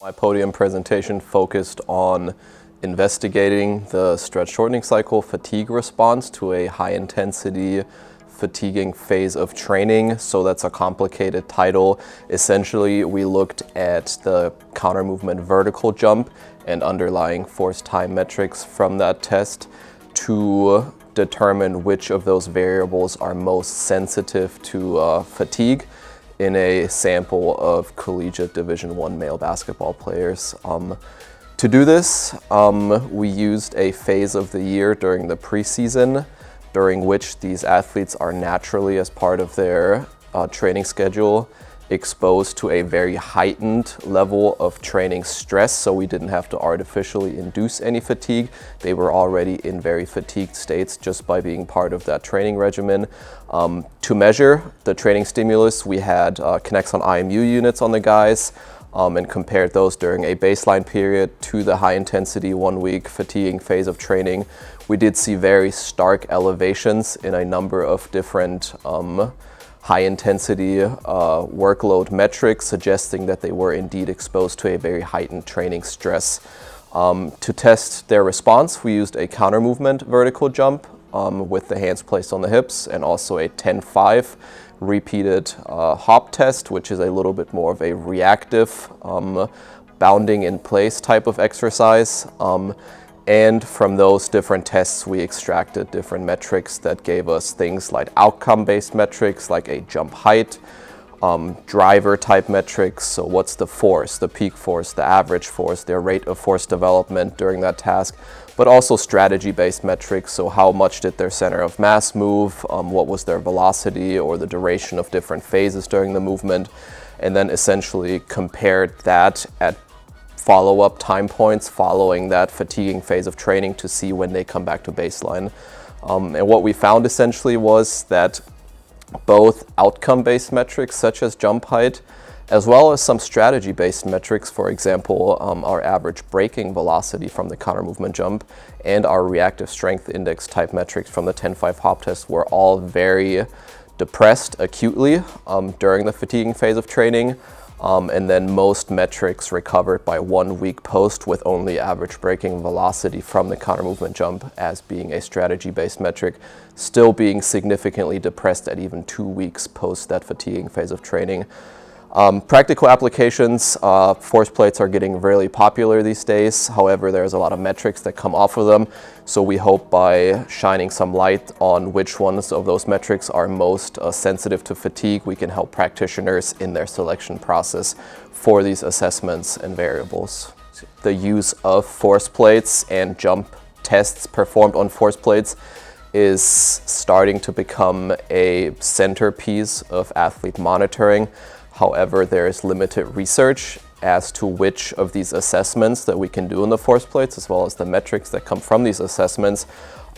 My podium presentation focused on investigating the stretch shortening cycle fatigue response to a high-intensity fatiguing phase of training. So that's a complicated title. Essentially, we looked at the counter movement vertical jump and underlying force time metrics from that test to determine which of those variables are most sensitive to fatigue in a sample of collegiate Division I male basketball players. To do this, we used a phase of the year during the preseason, during which these athletes are naturally, as part of their training schedule, exposed to a very heightened level of training stress, so we didn't have to artificially induce any fatigue. They were already in very fatigued states just by being part of that training regimen. To measure the training stimulus, we had Kinexon IMU units on the guys and compared those during a baseline period to the high-intensity one-week fatiguing phase of training. We did see very stark elevations in a number of different high-intensity workload metrics, suggesting that they were indeed exposed to a very heightened training stress. To test their response, we used a counter movement vertical jump with the hands placed on the hips, and also a 10-5 repeated hop test, which is a little bit more of a reactive bounding in place type of exercise. And from those different tests, we extracted different metrics that gave us things like outcome-based metrics, like a jump height, driver type metrics. So what's the force, the peak force, the average force, their rate of force development during that task, but also strategy-based metrics. So how much did their center of mass move, what was their velocity or the duration of different phases during the movement, and then essentially compared that at follow-up time points following that fatiguing phase of training to see when they come back to baseline. And what we found essentially was that both outcome-based metrics such as jump height, as well as some strategy-based metrics, for example, our average braking velocity from the counter movement jump and our reactive strength index type metrics from the 10-5 hop test, were all very depressed acutely during the fatiguing phase of training. And then most metrics recovered by 1 week post, with only average braking velocity from the counter movement jump as being a strategy-based metric, still being significantly depressed at even 2 weeks post that fatiguing phase of training. Practical applications, force plates are getting really popular these days. However, there's a lot of metrics that come off of them. So we hope by shining some light on which ones of those metrics are most sensitive to fatigue, we can help practitioners in their selection process for these assessments and variables. The use of force plates and jump tests performed on force plates is starting to become a centerpiece of athlete monitoring. However, there is limited research as to which of these assessments that we can do in the force plates, as well as the metrics that come from these assessments,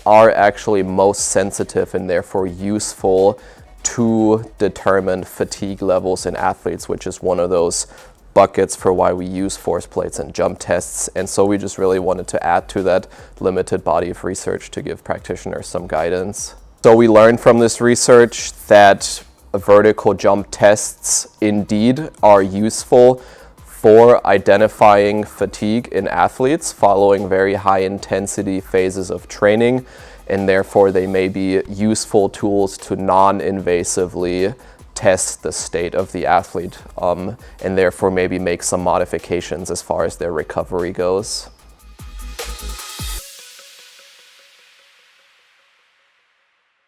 are actually most sensitive and therefore useful to determine fatigue levels in athletes, which is one of those buckets for why we use force plates and jump tests. And so we just really wanted to add to that limited body of research to give practitioners some guidance. So we learned from this research that vertical jump tests indeed are useful for identifying fatigue in athletes following very high intensity phases of training, and therefore they may be useful tools to non-invasively test the state of the athlete and therefore maybe make some modifications as far as their recovery goes.